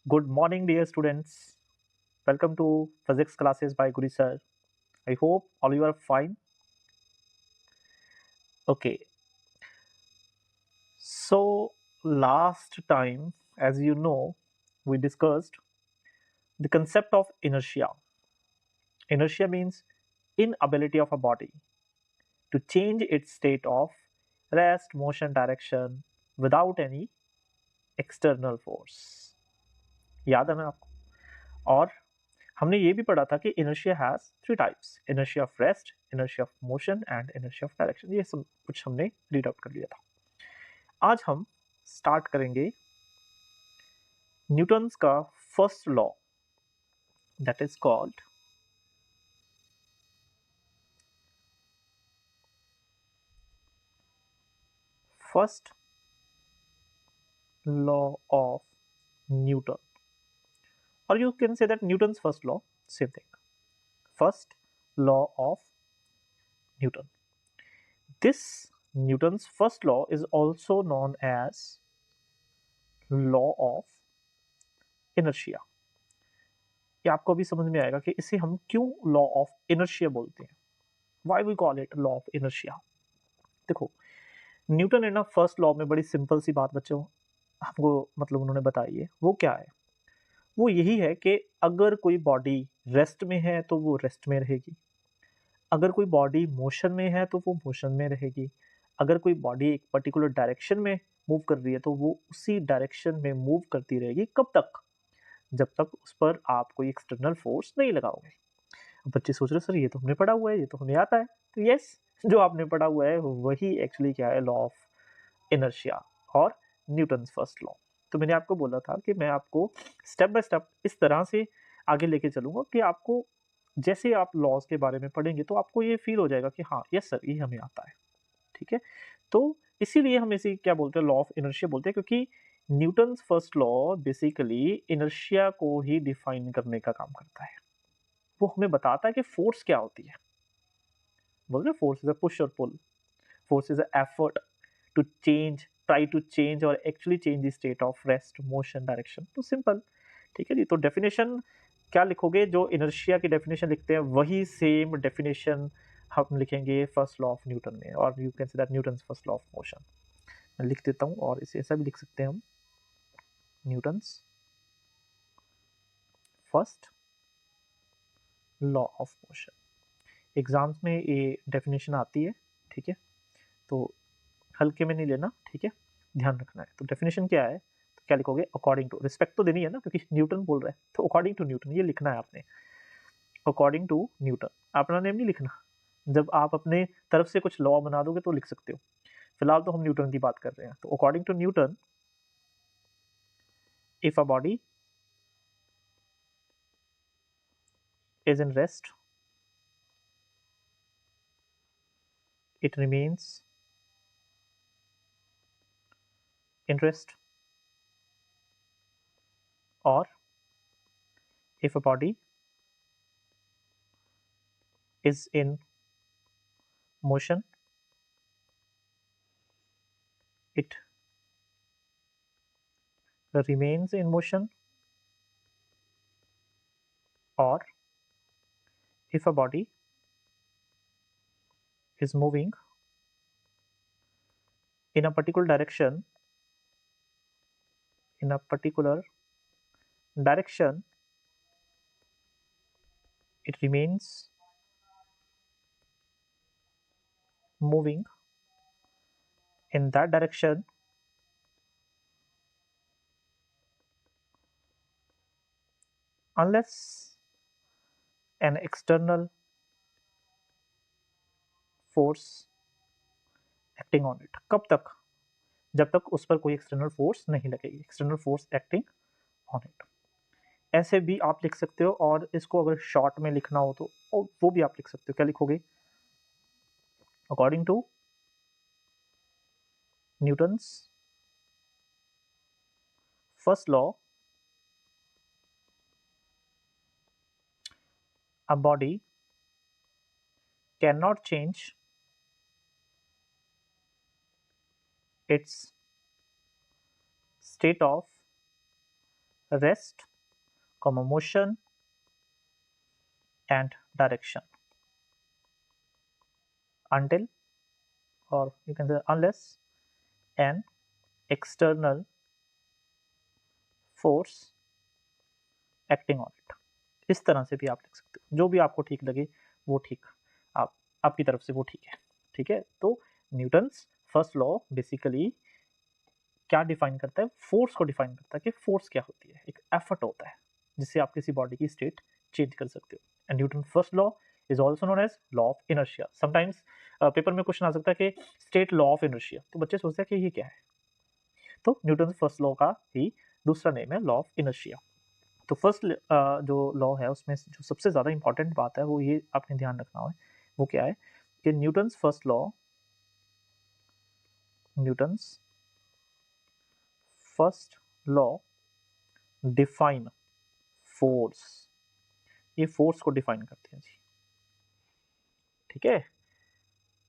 Good morning, dear students. Welcome to physics classes by Guri sir. I hope all you are fine. Okay, so last time, as you know, we discussed the concept of inertia. Inertia means inability of a body to change its state of rest, motion, direction without any external force. याद है ना आपको? और हमने ये भी पढ़ा था कि inertia has three types, inertia of rest, inertia of motion and inertia of direction. ये सब कुछ हमने रीड आउट कर लिया था. आज हम स्टार्ट करेंगे न्यूटन्स का first law, that is called first law of Newton, और you can say that Newton's first law, same thing, first law of Newton. This Newton's first law is also known as law of inertia. ये आपको अभी समझ में आएगा कि इसे हम क्यों लॉ ऑफ इनर्शिया बोलते हैं. Why we call it law of inertia? देखो, न्यूटन ने ना फर्स्ट लॉ में बड़ी सिंपल सी बात बच्चों हमको मतलब उन्होंने बताई है. वो क्या है? वो यही है कि अगर कोई बॉडी रेस्ट में है तो वो रेस्ट में रहेगी, अगर कोई बॉडी मोशन में है तो वो मोशन में रहेगी, अगर कोई बॉडी एक पर्टिकुलर डायरेक्शन में मूव कर रही है तो वो उसी डायरेक्शन में मूव करती रहेगी. कब तक? जब तक उस पर आप कोई एक्सटर्नल फोर्स नहीं लगाओगे. अब बच्चे सोच रहे सर ये तो हमने पढ़ा हुआ है, ये तो हमें आता है. तो यस, जो आपने पढ़ा हुआ है वही एक्चुअली क्या है, लॉ ऑफ इनर्शिया और न्यूटन्स फर्स्ट लॉ. तो मैंने आपको बोला था कि मैं आपको स्टेप बाय स्टेप इस तरह से आगे लेके चलूंगा कि आपको जैसे आप लॉज के बारे में पढ़ेंगे तो आपको ये फील हो जाएगा कि हाँ यस सर ये हमें आता है. ठीक है, तो इसीलिए हम इसे क्या बोलते हैं, लॉ ऑफ इनर्शिया बोलते हैं, क्योंकि Newton's first law basically inertia को ही डिफाइन करने का काम करता है. वो हमें बताता है कि फोर्स क्या होती है. बोल रहे फोर्स इज अ पुश और पुल, force is an effort to change, try to change or actually change the state of rest, motion, direction. तो सिंपल. ठीक है जी. तो डेफिनेशन क्या लिखोगे, जो इनर्शिया की डेफिनेशन लिखते हैं वही सेम डेफिनेशन हम लिखेंगे फर्स्ट लॉ ऑफ न्यूटन में, और you can say that Newton's first law of motion. मैं लिख देता हूँ, और इसे ऐसा भी लिख सकते हैं हम, Newton's first law of motion. Exams में ये डेफिनेशन आती है. ठीक है, तो हल्के में नहीं लेना. ठीक है, ध्यान रखना है. तो डेफिनेशन क्या है, तो क्या लिखोगे, अकॉर्डिंग टू, रिस्पेक्ट तो देनी है ना क्योंकि न्यूटन बोल रहा है, तो अकॉर्डिंग टू न्यूटन ये लिखना है आपने. अकॉर्डिंग टू न्यूटन, अपना नेम नहीं लिखना. जब आप अपने तरफ से कुछ लॉ बना दोगे तो लिख सकते हो. फिलहाल तो हम न्यूटन की बात कर रहे हैं. तो according to Newton, if a body is in rest, it remains in rest, or if a body is in motion, it remains in motion, or if a body is moving in a particular direction, in a particular direction, it remains moving in that direction unless an external force acting on it. कब तक? जब तक उस पर कोई external force नहीं लगेगी, external force acting on it. ऐसे भी आप लिख सकते हो, और इसको अगर शॉर्ट में लिखना हो तो वो भी आप लिख सकते हो. क्या लिखोगे, according to Newton's first law, a body cannot change its state of rest, motion and direction until, or you can say unless, an external force acting on it. इस तरह से भी आप लिख सकते हो, जो भी आपको ठीक लगे वो ठीक, आप आपकी तरफ से वो ठीक है। ठीक है, तो न्यूटन्स फर्स्ट लॉ बेसिकली क्या डिफाइन करता है, फोर्स को डिफाइन करता है कि फोर्स क्या होती है। एक एफर्ट होता है जिससे आप किसी बॉडी की स्टेट चेंज कर सकते हो। And Newton first law is also known as law of inertia. Sometimes paper में क्वेश्चन आ सकता है कि स्टेट लॉ ऑफ इनर्शिया, तो बच्चे सोचते हैं कि ये क्या है, तो न्यूटन फर्स्ट लॉ का ही दूसरा नेम है लॉ ऑफ इनर्शिया। तो फर्स्ट जो लॉ है उसमें जो सबसे ज़्यादा इंपॉर्टेंट बात है वो ये आपने ध्यान रखना है, वो क्या है कि Newton's first law, Newton's first law define force, ये फोर्स को डिफाइन करती है जी। ठीक है,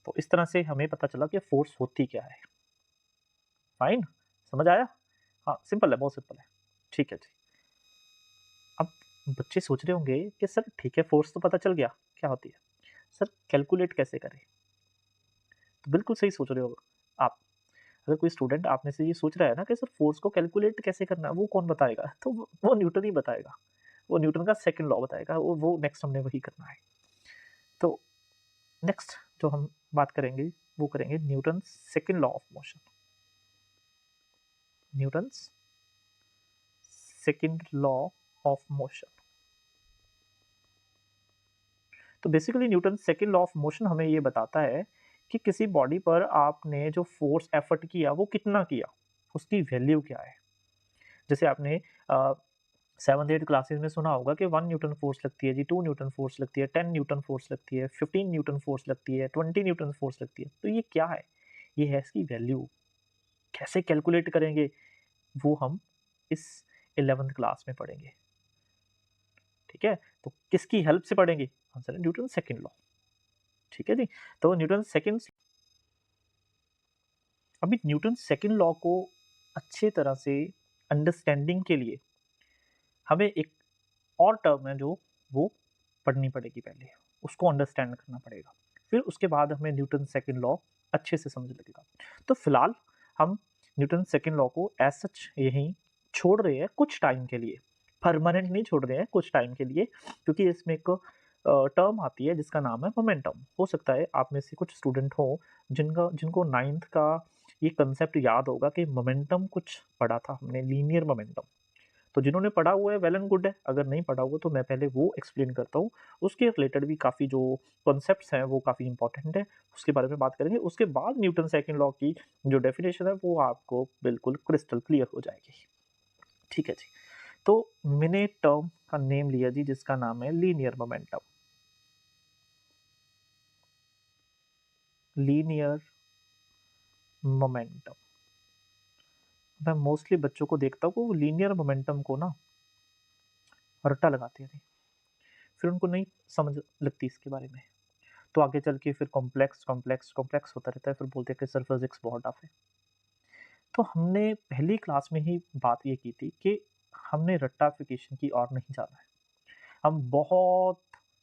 तो इस तरह से हमें पता चला कि फोर्स होती क्या है। फाइन, समझ आया? हाँ, सिंपल है, बहुत सिंपल है। ठीक है जी। अब बच्चे सोच रहे होंगे कि सर ठीक है, फोर्स तो पता चल गया क्या होती है, सर कैलकुलेट कैसे करें? तो बिल्कुल सही सोच रहे हो आप। अगर कोई स्टूडेंट आप में से ये सोच रहा है ना कि सर फोर्स को कैलकुलेट कैसे करना है, वो कौन बताएगा? तो वो न्यूटन ही बताएगा, वो न्यूटन का सेकंड लॉ बताएगा, वो नेक्स्ट हमने वही करना है। तो नेक्स्ट जो हम बात करेंगे वो करेंगे Newton second law of motion, Newton second law of motion. तो basically Newton second law of motion हमें ये बताता है कि किसी बॉडी पर आपने जो फोर्स एफर्ट किया वो कितना किया, उसकी वैल्यू क्या है। जैसे आपने सेवन्थ एट क्लासेस में सुना होगा कि 1 न्यूटन फोर्स लगती है जी, 2 न्यूटन फोर्स लगती है, 10 न्यूटन फोर्स लगती है, 15 न्यूटन फोर्स लगती है, 20 न्यूटन फोर्स लगती है। तो ये क्या है? ये है इसकी वैल्यू। कैसे कैलकुलेट करेंगे वो हम इस 11th क्लास में पढ़ेंगे। ठीक है, तो किसकी हेल्प से पढ़ेंगे? आंसर है न्यूटन सेकंड लॉ। ठीक है जी, तो न्यूटन सेकंड, अभी न्यूटन सेकंड लॉ को अच्छे तरह से अंडरस्टैंडिंग के लिए हमें एक और टर्म है जो वो पढ़नी पड़ेगी, पहले उसको अंडरस्टैंड करना पड़ेगा, फिर उसके बाद हमें न्यूटन सेकंड लॉ अच्छे से समझ लगेगा। तो फिलहाल हम न्यूटन सेकंड लॉ को एज सच यहीं छोड़ रहे हैं कुछ टाइम के लिए, परमानेंट नहीं छोड़ रहे हैं, कुछ टाइम के लिए, क्योंकि इसमें एक टर्म आती है जिसका नाम है मोमेंटम। हो सकता है आप में से कुछ स्टूडेंट हो जिनको नाइन्थ का ये कंसेप्ट याद होगा कि मोमेंटम कुछ पढ़ा था हमने, लीनियर मोमेंटम। तो जिन्होंने पढ़ा हुआ है वेल एंड गुड है, अगर नहीं पढ़ा हुआ तो मैं पहले वो एक्सप्लेन करता हूँ। उसके रिलेटेड भी काफ़ी जो कॉन्सेप्ट्स हैं वो काफ़ी इंपॉर्टेंट है, उसके बारे में बात करेंगे। उसके बाद न्यूटन सेकंड लॉ की जो डेफिनेशन है वो आपको बिल्कुल क्रिस्टल क्लियर हो जाएगी। ठीक है जी, तो मैंने टर्म का नेम लिया जी जिसका नाम है लीनियर मोमेंटम। लीनियर मोमेंटम, मैं मोस्टली बच्चों को देखता हूँ वो लीनियर मोमेंटम को ना रट्टा लगाते हैं, फिर उनको नहीं समझ लगती इसके बारे में, तो आगे चल के फिर कॉम्प्लेक्स कॉम्प्लेक्स कॉम्प्लेक्स होता रहता है, फिर बोलते हैं कि सर फिजिक्स बहुत टफ है। तो हमने पहली क्लास में ही बात ये की थी कि हमने रट्टाफिकेशन की ओर नहीं जाना है, हम बहुत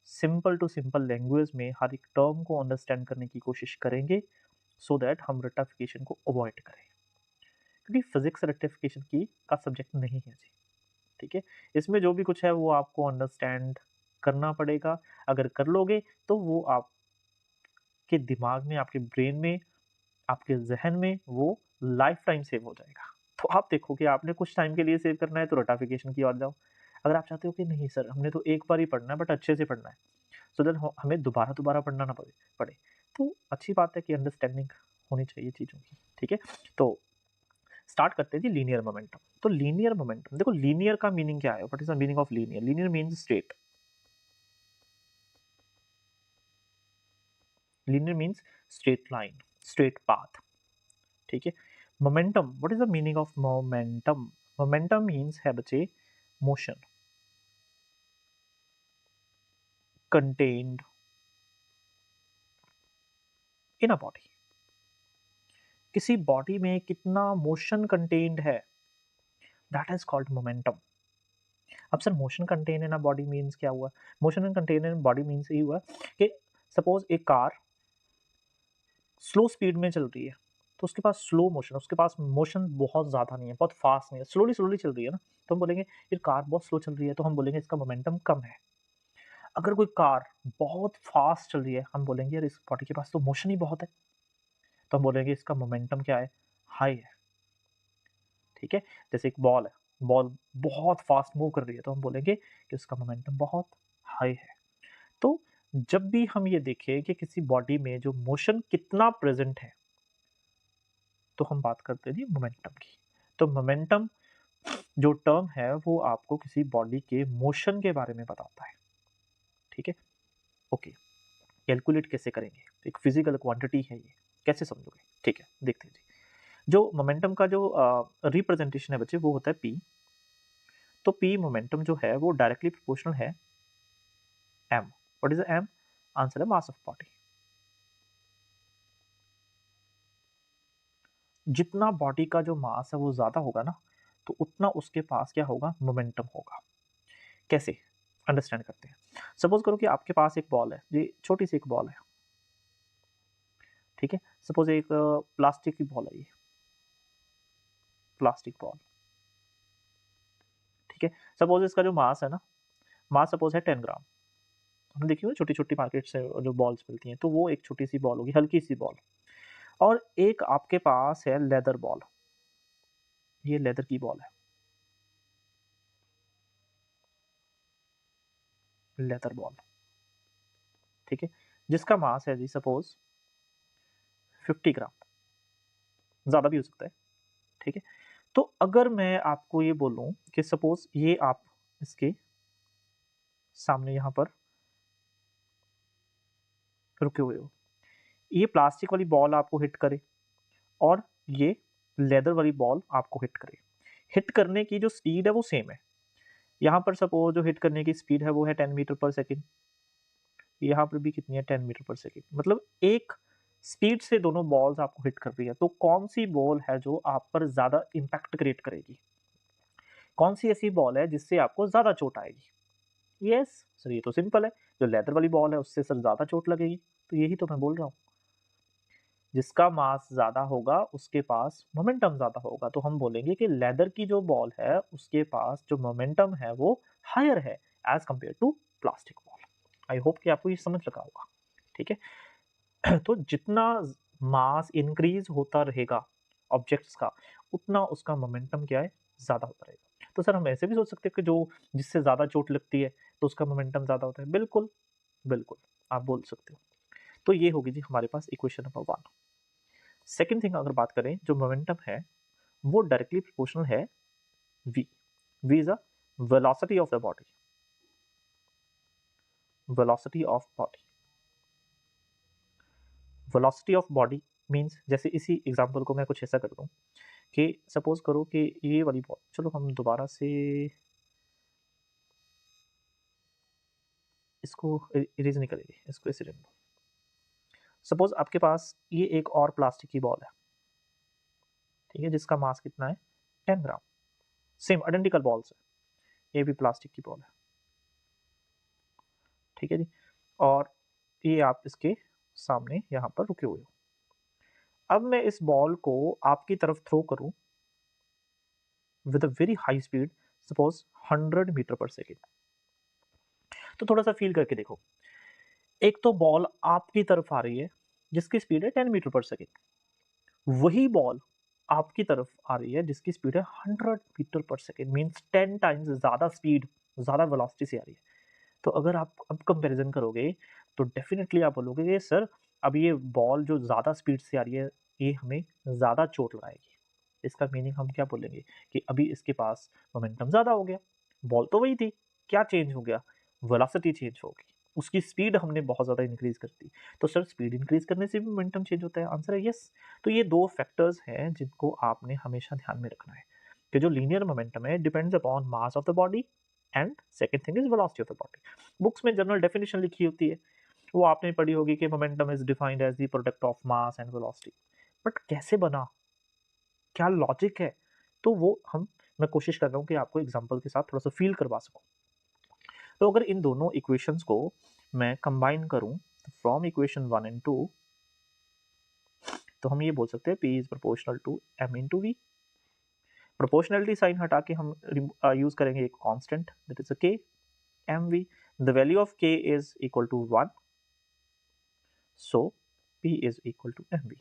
सिंपल टू सिंपल लैंग्वेज में हर एक टर्म को अंडरस्टैंड करने की कोशिश करेंगे, सो दैट हम रट्टाफिकेशन को अवॉइड करें, क्योंकि फिजिक्स रट्टाफिकेशन की का सब्जेक्ट नहीं है जी। ठीक है, इसमें जो भी कुछ है वो आपको अंडरस्टैंड करना पड़ेगा। अगर कर लोगे तो वो आपके दिमाग में, आपके ब्रेन में, आपके ज़हन में वो लाइफ टाइम सेव हो जाएगा। तो आप देखो कि आपने कुछ टाइम के लिए सेव करना है तो रट्टाफिकेशन की ओर जाओ। अगर आप चाहते हो कि नहीं सर हमने तो एक बार ही पढ़ना है बट अच्छे से पढ़ना है, सो दैट हमें दोबारा पढ़ना ना पड़े, तो अच्छी बात है कि अंडरस्टैंडिंग होनी चाहिए चीज़ों की। ठीक है, तो स्टार्ट करते हैं जी लीनियर मोमेंटम। तो लीनियर मोमेंटम देखो, लीनियर का मीनिंग क्या है? What is the meaning of linear? Linear means straight, linear means straight line, straight path. ठीक है, momentum, what is the meaning of momentum? Momentum means है बच्चे motion contained in a body. किसी body में कितना motion contained है, that is called momentum. अब sir motion contain in a body means क्या हुआ? Motion contain in body means ये हुआ कि सपोज एक कार स्लो स्पीड में चल रही है, तो उसके पास स्लो मोशन, उसके पास मोशन बहुत ज़्यादा नहीं है, बहुत फास्ट नहीं है, स्लोली चल रही है ना, तो हम बोलेंगे ये कार बहुत स्लो चल रही है, तो हम बोलेंगे इसका मोमेंटम कम है। अगर कोई कार बहुत फास्ट चल रही है, हम बोलेंगे यार इस बॉडी के पास तो मोशन ही बहुत है, तो हम बोलेंगे इसका मोमेंटम क्या है? हाई है। ठीक है? जैसे एक बॉल है, बॉल बहुत फास्ट मूव कर रही है, तो हम बोलेंगे कि उसका मोमेंटम बहुत हाई है। तो जब भी हम ये देखें कि किसी बॉडी में जो मोशन कितना प्रेजेंट है, तो हम बात करते हैं जी मोमेंटम की। तो मोमेंटम जो टर्म है वो आपको किसी बॉडी के मोशन के बारे में बताता है। ठीक है? ओके, कैलकुलेट कैसे करेंगे? एक फिजिकल क्वांटिटी है ये, कैसे समझोगे? ठीक है, देखते हैं जी। जो मोमेंटम का जो रिप्रेजेंटेशन है बच्चे, वो होता है पी। तो पी मोमेंटम जो है वो डायरेक्टली प्रोपोर्शनल है M. What is M? Answer है मास ऑफ बॉडी। जितना बॉडी का जो मास है वो ज्यादा होगा ना, तो उतना उसके पास क्या होगा? मोमेंटम होगा। कैसे अंडरस्टैंड करते हैं? सपोज करो कि आपके पास एक बॉल है, ये छोटी सी एक बॉल है। ठीक है? सपोज एक प्लास्टिक की बॉल है, ये प्लास्टिक बॉल। ठीक है? सपोज इसका जो मास है ना, मास सपोज है 10 ग्राम। हमने देखी ना छोटी छोटी मार्केट से जो बॉल्स मिलती हैं, तो वो एक छोटी सी बॉल होगी, हल्की सी बॉल। और एक आपके पास है लेदर बॉल, ये लेदर की बॉल है, लेदर बॉल। ठीक है? जिसका मास है जी सपोज 50 ग्राम, ज्यादा भी हो सकता है। ठीक है? तो अगर मैं आपको ये बोलूं कि सपोज ये आप इसके सामने यहां पर रुके हुए हो, ये प्लास्टिक वाली बॉल आपको हिट करे और ये लेदर वाली बॉल आपको हिट करे, हिट करने की जो स्पीड है वो सेम है। यहाँ पर सपोज जो हिट करने की स्पीड है वो है 10 मीटर पर सेकेंड, यहाँ पर भी कितनी है? 10 मीटर पर सेकेंड। मतलब एक स्पीड से दोनों बॉल्स आपको हिट कर रही है, तो कौन सी बॉल है जो आप पर ज्यादा इम्पैक्ट क्रिएट करेगी? कौन सी ऐसी बॉल है जिससे आपको ज्यादा चोट आएगी? यस सर, ये तो सिंपल है, जो लेदर वाली बॉल है उससे सर ज्यादा चोट लगेगी। तो यही तो मैं बोल रहा हूँ, जिसका मास ज्यादा होगा उसके पास मोमेंटम ज्यादा होगा, तो हम बोलेंगे कि लेदर की जो बॉल है उसके पास जो मोमेंटम है वो हायर है as compare to plastic ball. I hope कि आपको ये समझ लगा होगा। ठीक है? तो जितना मास इंक्रीज होता रहेगा ऑब्जेक्ट्स का, उतना उसका मोमेंटम क्या है? ज्यादा होता रहेगा। तो सर हम ऐसे भी सोच सकते हैं कि जो जिससे ज्यादा चोट लगती है तो उसका मोमेंटम ज्यादा होता है। बिल्कुल बिल्कुल, आप बोल सकते हो। तो ये होगी जी हमारे पास इक्वेशन नंबर 1। सेकेंड थिंग अगर बात करें, जो मोमेंटम है वो डायरेक्टली प्रोपोर्शनल है v। v is a velocity of the body, velocity of body. Velocity of body means, जैसे इसी एग्जांपल को मैं कुछ ऐसा कर दूं कि सपोज करो कि ये वाली बॉल, चलो हम दोबारा से इसको इरेज नहीं करेंगे, इसको ऐसे रहने दो। सपोज आपके पास ये एक और प्लास्टिक की बॉल है, ठीक है, जिसका मास कितना है? 10 ग्राम। सेम आइडेंटिकल बॉल्स है, ये भी प्लास्टिक की बॉल है। ठीक है जी? और ये आप इसके सामने यहाँ पर रुके हुए हो। अब मैं इस बॉल को आपकी तरफ थ्रो करूं with a very high speed, suppose 100 meter पर सेकेंड। तो थोड़ा सा फील करके देखो, एक तो बॉल आपकी तरफ आ रही है जिसकी स्पीड है 10 मीटर पर सेकेंड, वही बॉल आपकी तरफ आ रही है जिसकी स्पीड है 100 मीटर पर सेकेंड, मीन्स 10 टाइम्स ज्यादा स्पीड, ज्यादा वेलोसिटी से आ रही है। तो अगर आप अब कंपैरिजन करोगे तो डेफिनेटली आप बोलोगे कि सर अब ये बॉल जो ज़्यादा स्पीड से आ रही है ये हमें ज़्यादा चोट लगाएगी। इसका मीनिंग हम क्या बोलेंगे कि अभी इसके पास मोमेंटम ज़्यादा हो गया। बॉल तो वही थी, क्या चेंज हो गया? वेलोसिटी चेंज हो गई, उसकी स्पीड हमने बहुत ज़्यादा इंक्रीज कर दी। तो सर स्पीड इंक्रीज करने से भी मोमेंटम चेंज होता है? आंसर है यस। तो ये दो फैक्टर्स हैं जिनको आपने हमेशा ध्यान में रखना है कि जो लीनियर मोमेंटम है depends upon mass of the body and second thing is velocity of the body. Books में जनरल डेफिनेशन लिखी होती है, वो आपने पढ़ी होगी कि momentum is defined as the product of mass and velocity. But कैसे बना, क्या लॉजिक है, तो वो हम मैं कोशिश कर रहा हूँ कि आपको एग्जाम्पल के साथ थोड़ा सा फील करवा सकूँ। तो अगर इन दोनों इक्वेशंस को मैं कंबाइन करूँ फ्रॉम इक्वेशन 1 एंड 2, तो हम ये बोल सकते हैं P is proportional to M into V। Proportionality sign हटा के हम यूज करेंगे एक constant that is K MV। The value of K is equal to 1, so P is equal to MV।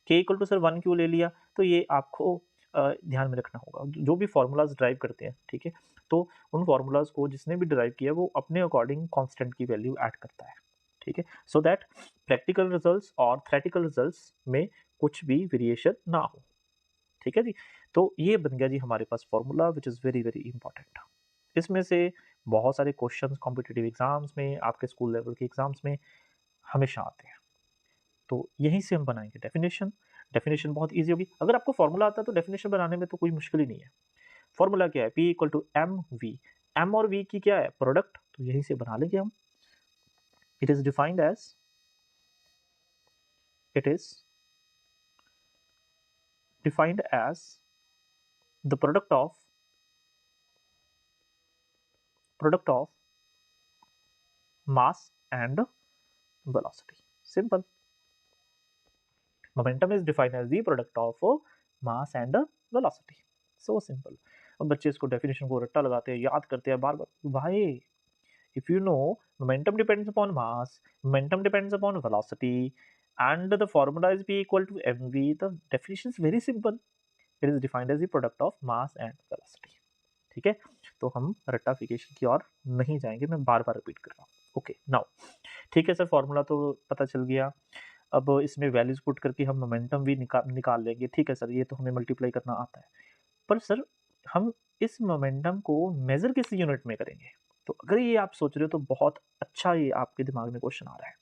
K equal to sir 1 क्यों ले लिया, तो ये आपको ध्यान में रखना होगा। जो भी फार्मूलाज ड्राइव करते हैं, ठीक है, तो उन फार्मूलाज को जिसने भी ड्राइव किया वो अपने अकॉर्डिंग कांस्टेंट की वैल्यू ऐड करता है, ठीक है, सो दैट प्रैक्टिकल रिजल्ट्स और थ्योरेटिकल रिजल्ट्स में कुछ भी वेरिएशन ना हो, ठीक है जी। तो ये बन गया जी हमारे पास formula which is very very important. इसमें से बहुत सारे क्वेश्चंस कॉम्पिटिटिव एग्जाम्स में, आपके स्कूल लेवल के एग्जाम्स में हमेशा आते हैं। तो यहीं से हम बनाएंगे डेफिनेशन। डेफिनेशन बहुत ईजी होगी। अगर आपको फॉर्मूला आता है तो डेफिनेशन बनाने में तो कोई मुश्किल ही नहीं है। फॉर्मूला क्या है, P equal to M V. M और वी की क्या है, प्रोडक्ट, तो यहीं से बना लेंगे हम। It is defined as the product of mass and velocity. Simple. Momentum is defined as the product of mass and velocity. So simple. अब बच्चे इसको डेफिनेशन को रट्टा लगाते हैं, याद करते हैं बार बार। भाई, if you know momentum depends upon mass, momentum depends upon velocity, and the formula is P equal to mv, the definition is very simple. It is defined as the product of mass and velocity. ठीक है, तो हम रट्टाफिकेशन की ओर नहीं जाएंगे, मैं बार बार repeat कर रहा हूँ। ओके नाउ, ठीक है सर, फॉर्मूला तो पता चल गया। अब इसमें वैल्यूज पुट करके हम मोमेंटम भी निकाल लेंगे। ठीक है सर, ये तो हमें मल्टीप्लाई करना आता है, पर सर हम इस मोमेंटम को मेजर किस यूनिट में करेंगे? तो अगर ये आप सोच रहे हो तो बहुत अच्छा ये आपके दिमाग में क्वेश्चन आ रहा है,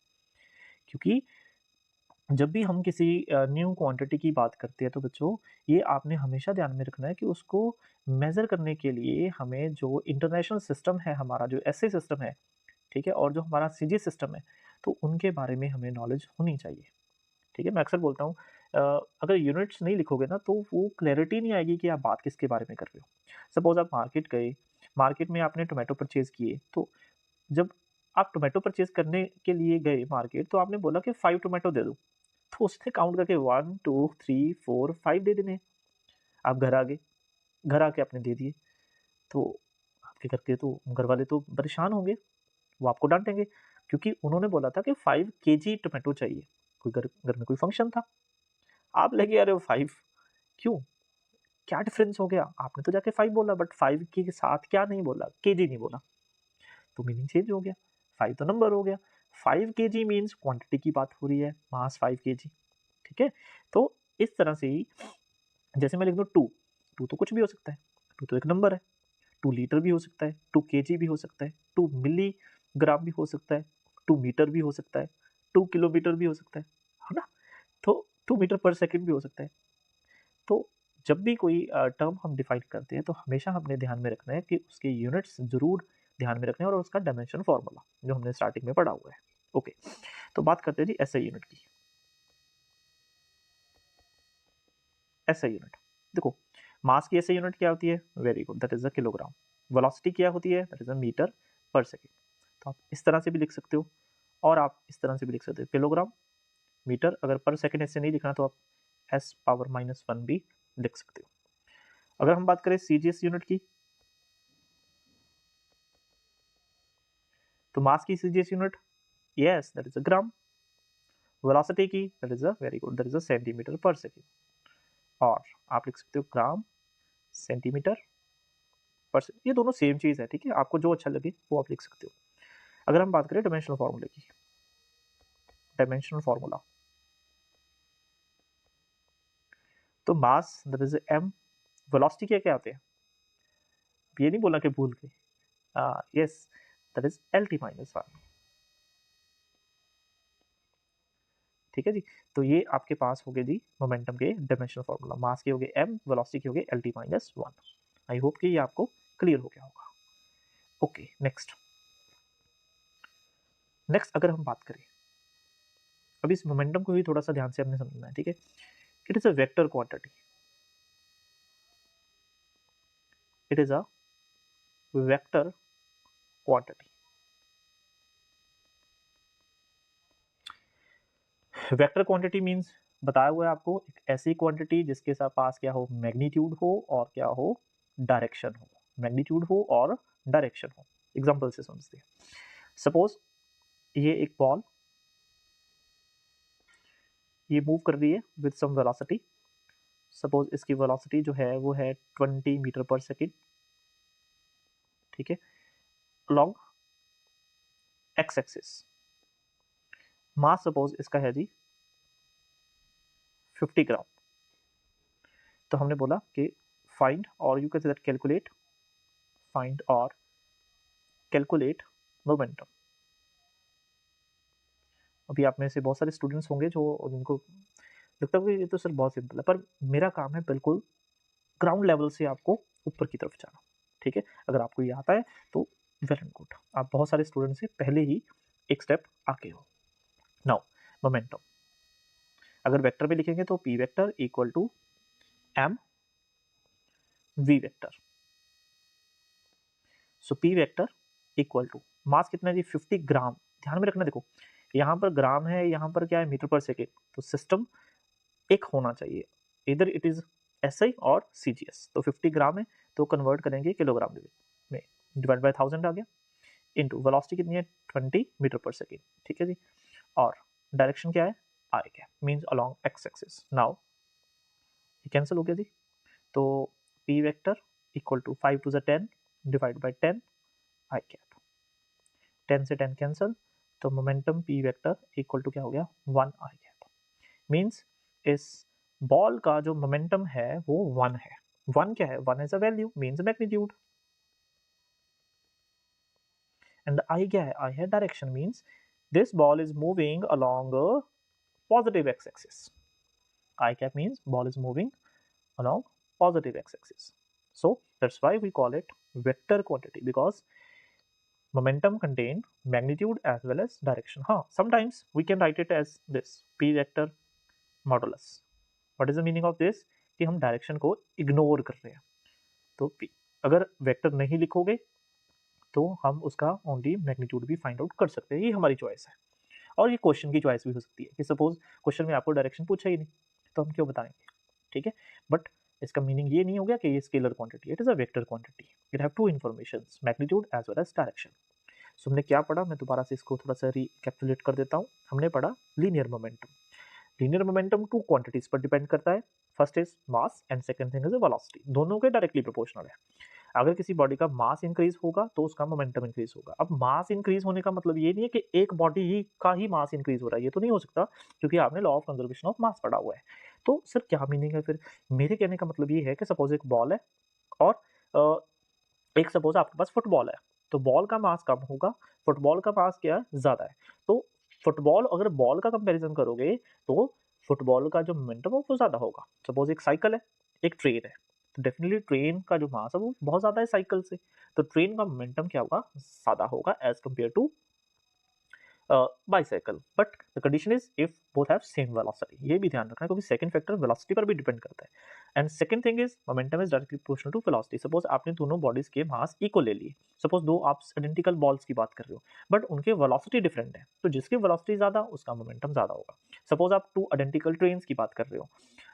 क्योंकि जब भी हम किसी न्यू क्वांटिटी की बात करते हैं तो बच्चों ये आपने हमेशा ध्यान में रखना है कि उसको मेजर करने के लिए हमें जो इंटरनेशनल सिस्टम है, हमारा जो एसआई सिस्टम है, ठीक है, और जो हमारा सीजी सिस्टम है, तो उनके बारे में हमें नॉलेज होनी चाहिए। ठीक है, मैं अक्सर बोलता हूँ अगर यूनिट्स नहीं लिखोगे ना तो वो क्लैरिटी नहीं आएगी कि आप बात किसके बारे में कर रहे हो। सपोज आप मार्केट गए, मार्केट में आपने टोमेटो परचेज किए, तो जब आप टोमेटो परचेज करने के लिए गए मार्केट, तो आपने बोला कि 5 टोमेटो दे दो, तो उसने काउंट करके 1 2 3 4 5 दे देने। आप घर आ गए, घर आके आपने दे दिए, तो आपके घर के तो घर वाले तो परेशान होंगे, वो आपको डांटेंगे, क्योंकि उन्होंने बोला था कि 5 केजी टोमेटो चाहिए। कोई घर घर में कोई फंक्शन था, आप लेके आ रहे हो 5, क्यों? क्या डिफरेंस हो गया? आपने तो जाके 5 बोला, बट 5 के साथ क्या नहीं बोला, केजी नहीं बोला, तो मीनिंग चेंज हो गया। 5 तो नंबर हो गया, 5 केजी मीन्स क्वांटिटी की बात हो रही है, मास 5 केजी। ठीक है, तो इस तरह से ही जैसे मैं लिख दूं 2, 2 तो कुछ भी हो सकता है, 2 तो एक नंबर है, 2 लीटर भी हो सकता है, 2 केजी भी हो सकता है, 2 मिलीग्राम भी हो सकता है, 2 मीटर भी हो सकता है, 2 किलोमीटर भी हो सकता है ना? तो 2 मीटर पर सेकंड भी हो सकता है। तो जब भी कोई टर्म हम डिफाइन करते हैं तो हमेशा हमने ध्यान में रखना है कि उसके यूनिट्स जरूर ध्यान में रखने हैं, और उसका डायमेंशन फार्मूला जो हमने स्टार्टिंग में पढ़ा हुआ है। ओके, तो बात करते हैं जी एसआई यूनिट की। एसआई यूनिट देखो, मास की एसआई यूनिट क्या होती है? Very good, that is a kilogram. Velocity क्या होती है? दैट इज अ मीटर पर सेकेंड। तो आप इस तरह से भी लिख सकते हो, और आप इस तरह से भी लिख सकते हो, किलोग्राम मीटर। अगर पर सेकेंड ऐसे नहीं लिखना तो आप एस पावर -1 भी लिख सकते हो। अगर हम बात करें सीजीएस यूनिट की, तो मास की CGS unit, yes that is a gram. Velocity की, that is a very good, that is a centimetre per second. और आप लिख सकते हो ग्राम सेंटीमीटर पर सेकेंड, ये दोनों सेम चीज है। ठीक है, आपको जो अच्छा लगे वो आप लिख सकते हो। अगर हम बात करें डायमेंशनल फार्मूले की, डायमेंशनल फार्मूला, तो mass that is M, velocity क्या क्या आते हैं, ये नहीं बोला कि भूल गए, यस दैट इज LT-1। ठीक है जी, तो ये आपके पास हो गए जी मोमेंटम के डायमेंशनल फार्मूला। मास के हो गए m, वेलोसिटी के हो गए LT-1। आई होप कि ये आपको क्लियर हो गया होगा। ओके, नेक्स्ट अगर हम बात करें, अब इस मोमेंटम को भी थोड़ा सा ध्यान से हमने समझना है। ठीक है, it is a vector quantity. it is a vector quantity. Vector quantity means बताया हुआ है आपको एक ऐसी क्वांटिटी जिसके साथ पास क्या हो, मैग्नीट्यूड हो और क्या हो, डायरेक्शन हो, मैग्नीट्यूड हो और डायरेक्शन हो। एग्जांपल से समझते हैं। सपोज ये एक बॉल ये मूव कर रही है विद सम वेलोसिटी। सपोज इसकी वेलोसिटी जो है वो है 20 मीटर पर सेकेंड, ठीक है, अलोंग एक्स एक्सिस। मास सपोज इसका है जी 50 ग्राम। तो हमने बोला कि फाइंड और you can say that calculate, find और कैलकुलेट मोमेंटम। अभी आप में से बहुत सारे स्टूडेंट्स होंगे जो उनको लगता है कि ये तो सर बहुत सिंपल है, पर मेरा काम है बिल्कुल ग्राउंड लेवल से आपको ऊपर की तरफ जाना, ठीक है। अगर आपको ये आता है तो वेल एंड गुड, आप बहुत सारे स्टूडेंट से पहले ही एक स्टेप आगे हो। नाउ मोमेंटम अगर वेक्टर में लिखेंगे तो P vector equal to M V vector. So P vector equal to mass कितना है जी 50 ग्राम। ध्यान में रखना, देखो यहाँ पर ग्राम है, यहाँ पर क्या है मीटर पर सेकेंड, तो सिस्टम एक होना चाहिए, इधर इट इज एसआई और सीजीएस। तो 50 ग्राम है तो कन्वर्ट करेंगे किलोग्राम में, डिवाइड बाय 1000 आ गया, इनटू वेलोसिटी कितनी है 20 मीटर पर सेकेंड, ठीक है जी। और डायरेक्शन क्या है i cap, means along x axis. Now ये कैंसिल हो गया जी, तो P vector equal to 5 to the 10 divide by 10 i cap, 10 से 10 कैंसिल, तो momentum p vector equal to क्या हो गया 1 आई कैप। मींस इस बॉल का जो मोमेंटम है वो 1 है। 1 क्या है, 1 is a value means magnitude, and I क्या है, आई है direction, means this ball is moving along positive x-axis. I cap means ball is moving along positive x-axis. So that's why we call it vector quantity, because momentum contain magnitude as well as direction. Sometimes we can write it as this p vector modulus. What is the meaning of this? कि हम direction को ignore कर रहे हैं, तो p अगर vector नहीं लिखोगे तो हम उसका ओनली मैग्नीट्यूड भी फाइंड आउट कर सकते हैं, ये हमारी चॉइस है। और ये क्वेश्चन की चॉइस भी हो सकती है कि सपोज क्वेश्चन में आपको डायरेक्शन पूछा ही नहीं तो हम क्यों बताएंगे, ठीक है। बट इसका मीनिंग ये नहीं हो गया कि ये scalar quantity, it is a vector quantity, it have two informations, magnitude as well as direction. So हमने क्या पढ़ा, मैं दोबारा से इसको थोड़ा सा रिकैप्चुलेट कर देता हूँ। हमने पढ़ा linear momentum. Linear momentum two quantities पर डिपेंड करता है, first is mass and second thing is velocity, दोनों के डायरेक्टली प्रोपोर्शनल है। अगर किसी बॉडी का मास इंक्रीज होगा तो उसका मोमेंटम इंक्रीज होगा। अब मास इंक्रीज होने का मतलब ये नहीं है कि एक बॉडी ही का ही मास इंक्रीज हो रहा है, ये तो नहीं हो सकता, क्योंकि आपने law of conservation of mass पढ़ा हुआ है। तो सर क्या मीनिंग है फिर, मेरे कहने का मतलब ये है कि सपोज एक बॉल है और एक सपोज आपके पास फुटबॉल है, तो बॉल का मास कम होगा, फुटबॉल का मास क्या है ज्यादा है। तो फुटबॉल अगर बॉल का कंपैरिजन करोगे तो फुटबॉल का जो मोमेंटम है वो ज्यादा होगा। सपोज एक साइकिल है, एक ट्रेन है, तो डेफिनेटली ट्रेन का जो मास है वो बहुत ज्यादा है साइकिल से, तो ट्रेन का मोमेंटम क्या होगा ज्यादा होगा as compare to bicycle. But the condition is if both have same velocity, ये भी ध्यान रखना क्योंकि सेकंड फैक्टर वेलोसिटी पर भी डिपेंड करता है। And second thing is momentum is directly proportional to velocity. Suppose आपने दोनों बॉडीज के मास इक्वल ले लिए, सपोज दो आप आइडेंटिकल बॉल्स की बात कर रहे हो बट उनके वेलोसिटी डिफरेंट है, तो जिसकी वेलोसिटी ज्यादा उसका मोमेंटम ज्यादा होगा। सपोज आप टू आइडेंटिकल ट्रेन्स की बात कर रहे हो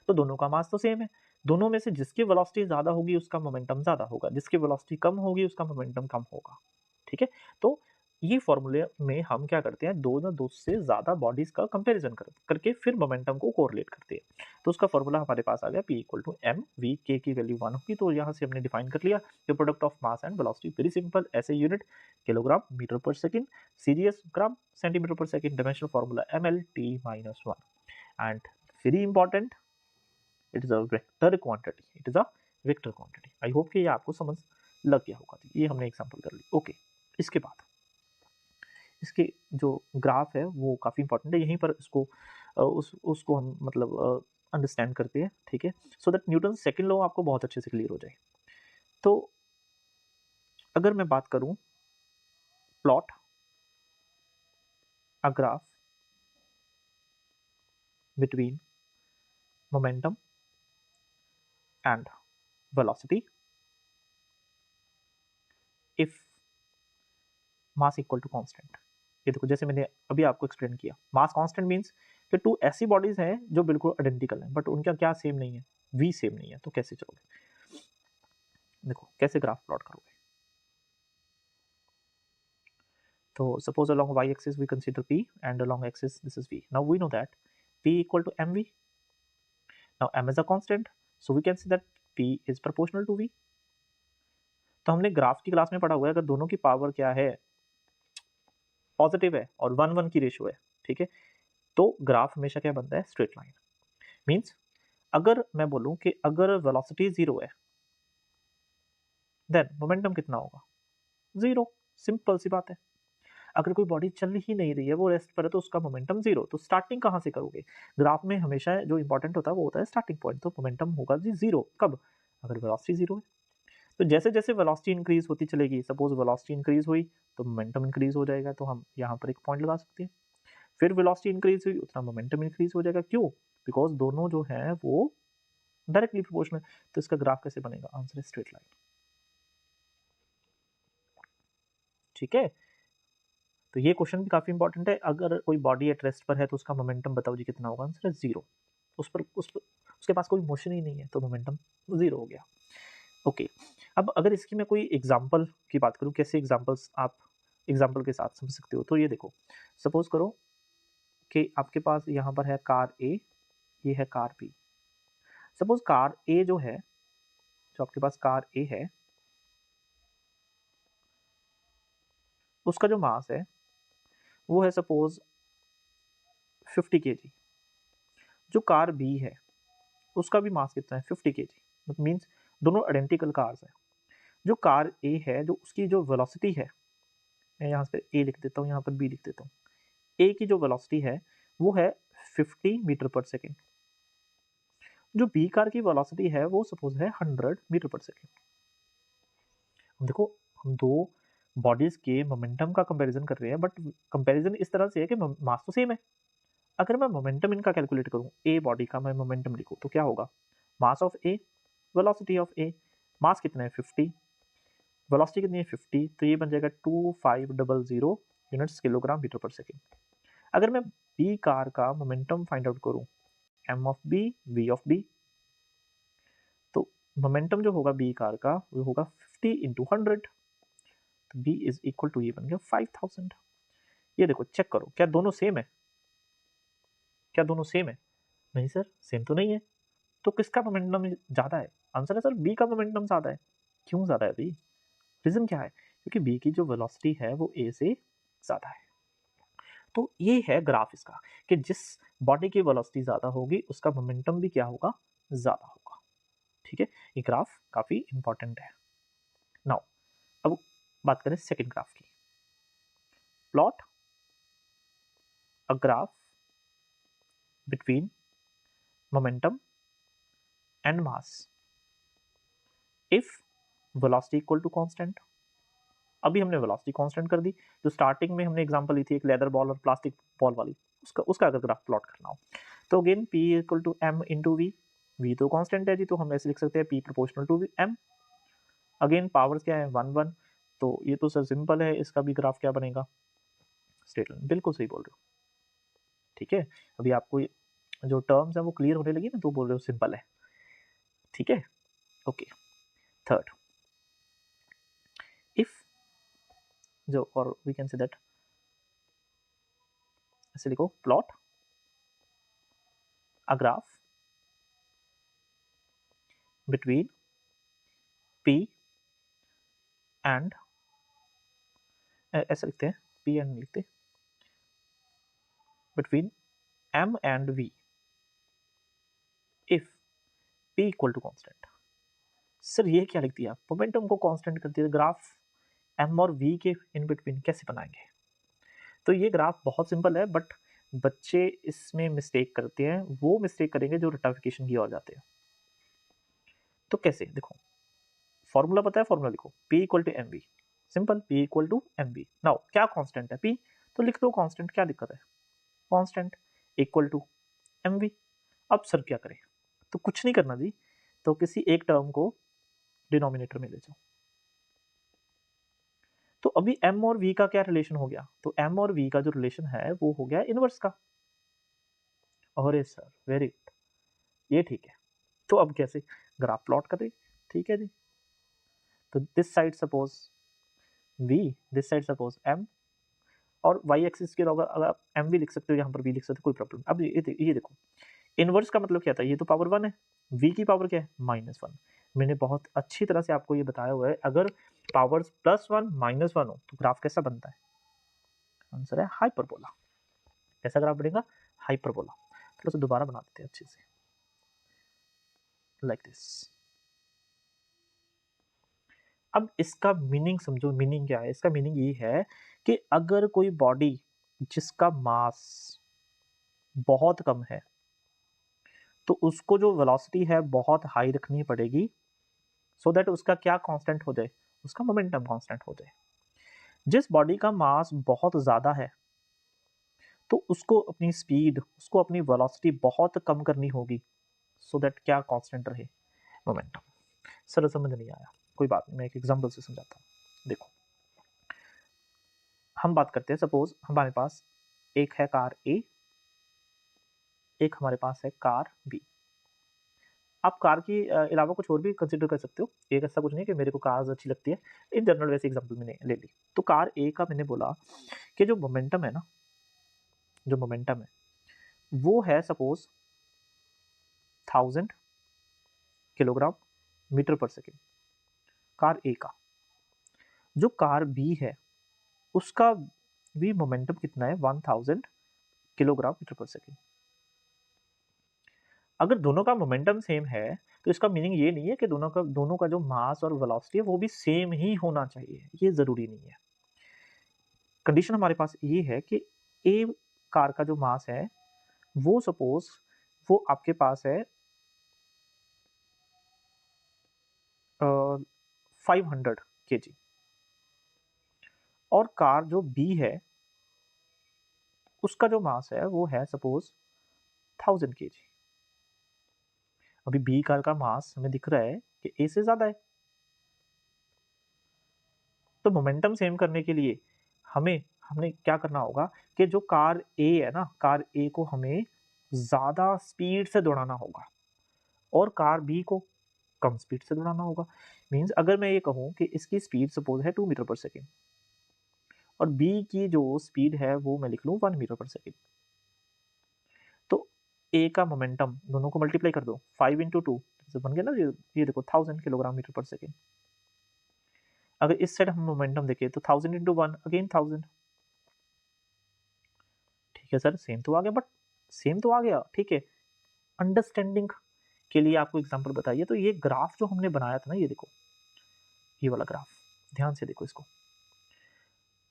तो दोनों का मास तो सेम है, दोनों में से जिसकी वेलोसिटी ज्यादा होगी उसका मोमेंटम ज्यादा होगा, जिसकी वेलोसिटी कम होगी उसका मोमेंटम कम होगा, ठीक है। तो ये फॉर्मूले में हम क्या करते हैं, दो से ज्यादा बॉडीज का कंपैरिजन करके फिर मोमेंटम को कोरिलेट करते हैं। तो उसका फॉर्मूला हमारे पास आ गया P equal to M V, K की वैल्यू 1 होगी, तो यहाँ से हमने डिफाइन कर लिया कि product of mass and velocity, very simple, ऐसे यूनिट किलोग्राम मीटर पर second, CGS gram centimetre per second, dimensional formula ml/t-1 and very important it is a vector quantity, it is a vector quantity. I hope कि ये आपको समझ लग गया होगा। ये हमने एग्जांपल कर ली, ओके। इसके बाद इसके जो ग्राफ है वो काफ़ी इंपॉर्टेंट है, यहीं पर इसको उसको हम मतलब अंडरस्टैंड करते हैं, ठीक है, so that Newton second law आपको बहुत अच्छे से क्लियर हो जाए। तो अगर मैं बात करूं plot a graph between momentum and velocity if mass equal to constant. ये देखो जैसे मैंने अभी आपको एक्सप्लेन किया, मास कांस्टेंट मींस कि टू ऐसी बॉडीज हैं जो बिल्कुल आइडेंटिकल हैं बट उनका क्या सेम नहीं है, वी सेम नहीं है, तो कैसे चलोगे? देखो कैसे ग्राफ प्लॉट करोगे। So suppose along y-axis we consider p and along axis this is v. Now we know that p equal to mv. Now m is a constant, so we can see that p is proportional to v. तो हमने graph की class में पढ़ा हुआ है अगर दोनों की पावर क्या है, पॉजिटिव है और 1-1 की रेशियो है, ठीक है, तो ग्राफ हमेशा क्या बनता है, स्ट्रेट लाइन। मींस अगर मैं बोलूं कि अगर वेलोसिटी 0 है देन मोमेंटम कितना होगा, 0। सिंपल सी बात है। अगर कोई बॉडी चल ही नहीं रही है, वो रेस्ट पर है, तो उसका मोमेंटम 0। तो स्टार्टिंग कहाँ से करोगे? ग्राफ में हमेशा जो इंपॉर्टेंट होता है वो होता है स्टार्टिंग पॉइंट। तो मोमेंटम होगा जी 0 कब, अगर वेलोसिटी 0 है। तो जैसे जैसे वेलोसिटी इंक्रीज होती चलेगी, सपोज वेलोसिटी इंक्रीज हुई तो मोमेंटम इंक्रीज हो जाएगा, तो हम यहाँ पर एक पॉइंट लगा सकते हैं। फिर वेलोसिटी इंक्रीज हुई उतना मोमेंटम इंक्रीज हो जाएगा। क्यों? बिकॉज दोनों जो है वो डायरेक्टली प्रोपोर्शनल। तो इसका ग्राफ कैसे बनेगा? आंसर है स्ट्रेट लाइन। ठीक है, तो ये क्वेश्चन भी काफी इंपॉर्टेंट है। अगर कोई बॉडी एट रेस्ट पर है तो उसका मोमेंटम बताओ जी कितना होगा? आंसर है 0। उसके पास कोई मोशन ही नहीं है तो मोमेंटम 0 हो गया। ओके, अब अगर इसकी मैं कोई एग्जांपल की बात करूं, कैसे एग्जांपल्स आप एग्जांपल के साथ समझ सकते हो, तो ये देखो, सपोज करो कि आपके पास यहाँ पर है कार ए, ये है कार बी। सपोज कार ए जो है, जो आपके पास कार ए है, उसका जो मास है वो है सपोज 50 kg। जो कार बी है उसका भी मास कितना है? 50 kg। मीन्स दोनों आइडेंटिकल कार्स हैं। जो कार ए है, जो उसकी जो वेलोसिटी है, मैं यहाँ पे ए लिख देता हूँ, यहाँ पर बी लिख देता हूँ। ए की जो वेलोसिटी है वो है 50 मीटर पर सेकेंड। जो बी कार की वेलोसिटी है वो सपोज है 100 मीटर पर सेकेंड। देखो हम दो बॉडीज के मोमेंटम का कंपैरिजन कर रहे हैं, बट कंपैरिजन इस तरह से है कि मास तो सेम है। अगर मैं मोमेंटम इनका कैलकुलेट करूं, ए बॉडी का मैं मोमेंटम लिखूं, तो क्या होगा? Mass of A, velocity of A. Mass कितना है? 50, वेलोसिटी कितनी है? 50, तो ये बन जाएगा 2500 यूनिट्स किलोग्राम मीटर पर सेकेंड। अगर मैं बी कार का मोमेंटम फाइंड आउट करूं, M of B, V of B, तो मोमेंटम जो होगा बी कार का वो होगा 50 इंटू 100, तो बी इज इक्वल टू, ये बन गया 5000। ये देखो चेक करो, क्या दोनों सेम है? क्या दोनों सेम है? नहीं सर, सेम तो नहीं है। तो किसका मोमेंटम ज्यादा है? आंसर है सर बी का मोमेंटम ज्यादा है। क्यों ज्यादा है बी? रीजन क्या है? क्योंकि बी की जो वेलोसिटी है वो ए से ज्यादा है। तो ये है ग्राफ इसका, कि जिस बॉडी की वेलोसिटी ज्यादा होगी उसका मोमेंटम भी क्या होगा? ज्यादा होगा। ठीक है, ये ग्राफ काफी इंपॉर्टेंट है। नाउ अब बात करें सेकंड ग्राफ की। Plot a graph between momentum and mass if velocity equal to constant. अभी हमने वेलोसिटी कांस्टेंट कर दी। जो स्टार्टिंग में हमने एग्जांपल ली थी एक लेदर बॉल और प्लास्टिक बॉल वाली, उसका अगर ग्राफ प्लॉट करना हो, तो again p equal to m into V. V तो कांस्टेंट है जी, तो हम ऐसे लिख सकते हैं p proportional to m। Again powers क्या है? 1-1, तो ये तो सर सिंपल है, इसका भी ग्राफ क्या बनेगा? Straight line. बिल्कुल सही बोल रहे हो। ठीक है, अभी आपको जो टर्म्स है वो क्लियर होने लगी ना, तो बोल रहे हो सिंपल है। ठीक है, ओके। थर्ड, इफ जो, और वी कैन से दैट, ऐसे लिखो, plot a graph between p and, ऐसे लिखते हैं, p एंड लिखते, between m and v if p equal to constant. Sir ये क्या लिख दिया? मोमेंटम को कांस्टेंट कर दिया, ग्राफ m और v के इन बिटवीन कैसे बनाएंगे? तो ये ग्राफ बहुत सिंपल है, बट बच्चे इसमें मिस्टेक करते हैं। वो मिस्टेक करेंगे जो रेक्टिफिकेशन की ओर जाते हैं। तो कैसे? देखो, फॉर्मूला पता है? फॉर्मूला लिखो, p equal to mv। Simple, p equal to mv। Now क्या कांस्टेंट है? p, तो लिख दो कांस्टेंट, क्या दिक्कत है? Constant equal to mv। अब सर क्या करें? तो कुछ नहीं करना जी, तो किसी एक टर्म को डिनोमिनेटर में ले जाओ। अभी m और v का क्या रिलेशन हो गया, तो m और v का जो रिलेशन है वो हो गया इनवर्स का। अरे सर वेरी गुड, ये ठीक है। तो अब कैसे ग्राफ प्लॉट करें, ठीक है जी। तो this side suppose v, this side suppose m, और y एक्सिस के अगर आप m भी लिख सकते हो, यहाँ पर भी लिख सकते हो, कोई प्रॉब्लम। अब ये देखो इनवर्स का मतलब क्या था, ये तो पावर 1 है, v की पावर क्या है -1। मैंने बहुत अच्छी तरह से आपको ये बताया हुआ है, अगर पावर्स +1 -1 हो तो ग्राफ कैसा बनता है, आंसर है हाइपरबोला। कैसा ग्राफ बनेगा, हाइपरबोला। थोड़ा सा दोबारा बना देते हैं अच्छे से, लाइक दिस। अब इसका मीनिंग समझो, मीनिंग क्या है, इसका मीनिंग ये है कि अगर कोई बॉडी जिसका मास बहुत कम है तो उसको जो वेलोसिटी है बहुत हाई रखनी पड़ेगी, सो दैट उसका क्या कांस्टेंट हो जाए, उसका मोमेंटम कांस्टेंट हो जाए। जिस बॉडी का मास बहुत ज़्यादा है तो उसको अपनी स्पीड, उसको अपनी वेलोसिटी बहुत कम करनी होगी, सो दैट क्या कांस्टेंट रहे, मोमेंटम। सर समझ नहीं आया, कोई बात नहीं, मैं एक एग्जांपल से समझाता हूँ। देखो हम बात करते हैं, सपोज हमारे पास एक है कार ए, एक हमारे पास है कार बी। आप कार के अलावा कुछ और भी कंसिडर कर सकते हो, एक ऐसा कुछ नहीं कि मेरे को कार्स अच्छी लगती है, इन जनरल वैसे एग्जांपल मैंने ले ली। तो कार ए का मैंने बोला कि जो मोमेंटम है ना, जो मोमेंटम है वो है सपोज 1000 किलोग्राम मीटर पर सेकेंड, कार ए का। जो कार बी है उसका भी मोमेंटम कितना है, 1000 किलोग्राम मीटर पर सेकेंड। अगर दोनों का मोमेंटम सेम है तो इसका मीनिंग ये नहीं है कि दोनों का जो मास और वेलोसिटी है वो भी सेम ही होना चाहिए, ये जरूरी नहीं है। कंडीशन हमारे पास ये है कि ए कार का जो मास है वो सपोज वो आपके पास है 500 kg, और कार जो बी है उसका जो मास है वो है सपोज 1000 kg। अभी बी कार का मास हमें दिख रहा है कि ए से ज्यादा है, तो मोमेंटम सेम करने के लिए हमें क्या करना होगा कि जो कार ए है ना, कार ए को हमें ज्यादा स्पीड से दौड़ाना होगा और कार बी को कम स्पीड से दौड़ाना होगा। मींस अगर मैं ये कहूं कि इसकी स्पीड सपोज है 2 मीटर पर सेकेंड और बी की जो स्पीड है वो मैं लिख लूं 1 मीटर पर सेकेंड, तो ए का मोमेंटम दोनों को मल्टीप्लाई कर दो, 5 इंटू 2 बन गया ना, ये देखो 1000 किलोग्राम मीटर पर सेकेंड। अगर इस साइड हम मोमेंटम देखें तो 1000 इंटू 1 अगेन 1000। ठीक है सर, सेम तो आ गया, बट सेम तो आ गया, ठीक है। अंडरस्टैंडिंग के लिए आपको एग्जांपल बताइए, तो ये ग्राफ जो हमने बनाया था ना, ये देखो ये वाला ग्राफ, ध्यान से देखो इसको।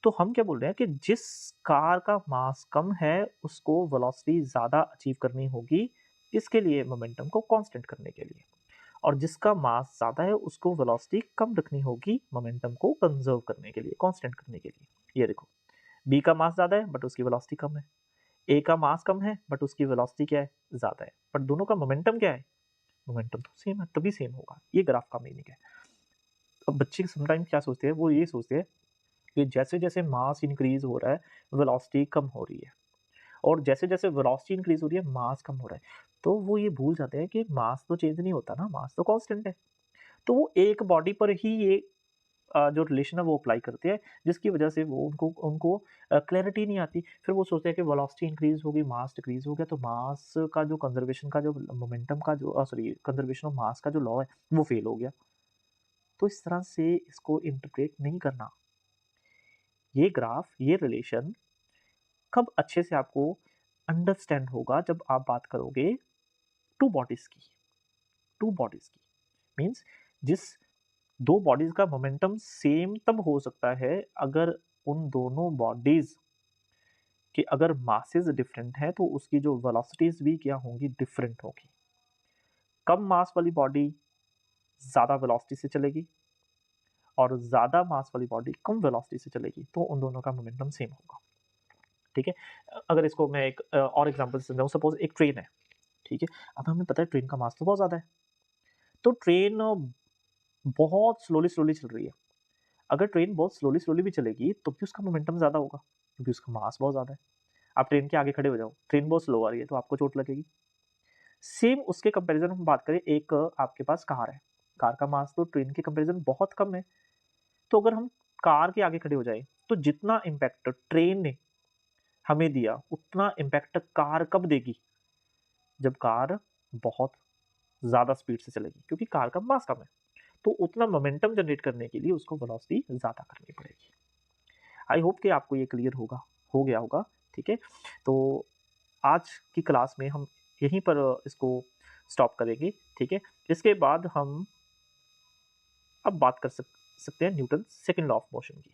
तो हम क्या बोल रहे हैं कि जिस कार का मास कम है उसको वेलोसिटी ज्यादा अचीव करनी होगी, इसके लिए मोमेंटम को कांस्टेंट करने के लिए, और जिसका मास ज्यादा है उसको वेलोसिटी कम रखनी होगी मोमेंटम को कंजर्व करने के लिए, कांस्टेंट करने के लिए। ये देखो बी का मास ज्यादा है बट उसकी वेलोसिटी कम है, ए का मास कम है बट उसकी वेलोसिटी क्या है, ज्यादा है, बट दोनों का मोमेंटम क्या है, मोमेंटम तो सेम है, तभी सेम होगा। ये ग्राफ का मीनिंग है। अब बच्चे समटाइम क्या सोचते हैं, वो ये सोचते हैं कि जैसे जैसे मास इंक्रीज हो रहा है वेलोसिटी कम हो रही है, और जैसे जैसे वेलोसिटी इंक्रीज हो रही है मास कम हो रहा है। तो वो ये भूल जाते हैं कि मास तो चेंज नहीं होता ना, मास तो कांस्टेंट है। तो वो एक बॉडी पर ही ये जो रिलेशन है वो अप्लाई करते हैं, जिसकी वजह से वो उनको उनको क्लैरिटी नहीं आती। फिर वो सोचते हैं कि वेलोसिटी इंक्रीज होगी मास डिक्रीज हो गया, तो मास का जो कंजर्वेशन का जो मोमेंटम का जो सॉरी कंजर्वेशन ऑफ मास का जो लॉ है वो फेल हो गया। तो इस तरह से इसको इंटरप्रेट नहीं करना। ये ग्राफ, ये रिलेशन कब अच्छे से आपको अंडरस्टैंड होगा, जब आप बात करोगे टू बॉडीज की। टू बॉडीज की मीन्स जिस दो बॉडीज का मोमेंटम सेम तब हो सकता है अगर उन दोनों बॉडीज कि अगर मासेस डिफरेंट है तो उसकी जो वेलोसिटीज भी क्या होंगी, डिफरेंट होगी। कम मास वाली बॉडी ज्यादा वेलोसिटी से चलेगी और ज्यादा मास वाली बॉडी कम वेलोसिटी से चलेगी, तो उन दोनों का मोमेंटम सेम होगा। ठीक है। अगर इसको मैं एक और एग्जांपल से समझाऊं, सपोज एक ट्रेन है, ठीक है। अब हमें पता है ट्रेन का मास तो बहुत ज्यादा है, तो ट्रेन बहुत स्लोली स्लोली चल रही है। अगर ट्रेन बहुत स्लोली भी चलेगी तो भी उसका मोमेंटम ज़्यादा होगा, क्योंकि उसका मास बहुत ज़्यादा है। आप ट्रेन के आगे खड़े हो जाओ, ट्रेन बहुत स्लो आ रही है तो आपको चोट लगेगी। सेम उसके कंपैरिज़न हम बात करें, एक आपके पास कार है, कार का मास तो ट्रेन के कंपैरिज़न बहुत कम है, तो अगर हम कार के आगे खड़े हो जाएँ, तो जितना इम्पैक्ट ट्रेन ने हमें दिया, उतना इम्पैक्ट कार कब देगी? जब कार बहुत ज़्यादा स्पीड से चलेगी, क्योंकि कार का मास कम है, तो उतना मोमेंटम जनरेट करने के लिए उसको वेलोसिटी ज़्यादा करनी पड़ेगी। आई होप कि आपको ये क्लियर हो गया होगा, ठीक है? तो आज की क्लास में हम यहीं पर इसको स्टॉप करेंगे, ठीक है? इसके बाद हम अब बात कर सकते हैं Newton second law of motion की,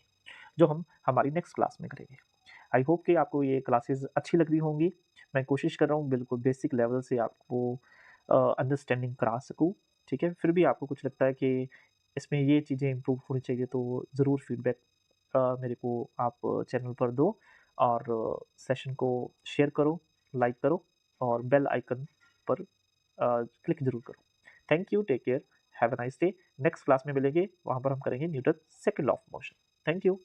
जो हम हमारी नेक्स्ट क्लास में करेंगे। आई होप कि आपको ये क्लासेस अच्छी लग रही होंगी। मैं कोशिश कर रहा हूँ बिल्कुल बेसिक लेवल से आपको अंडरस्टैंडिंग करा सकूँ, ठीक है? फिर भी आपको कुछ लगता है कि इसमें ये चीज़ें इम्प्रूव होनी चाहिए, तो ज़रूर फीडबैक मेरे को आप चैनल पर दो, और सेशन को शेयर करो, लाइक करो, और बेल आइकन पर क्लिक ज़रूर करो। Thank you, take care, have a nice day. Next class में मिलेंगे, वहाँ पर हम करेंगे Newton second law of motion. Thank you.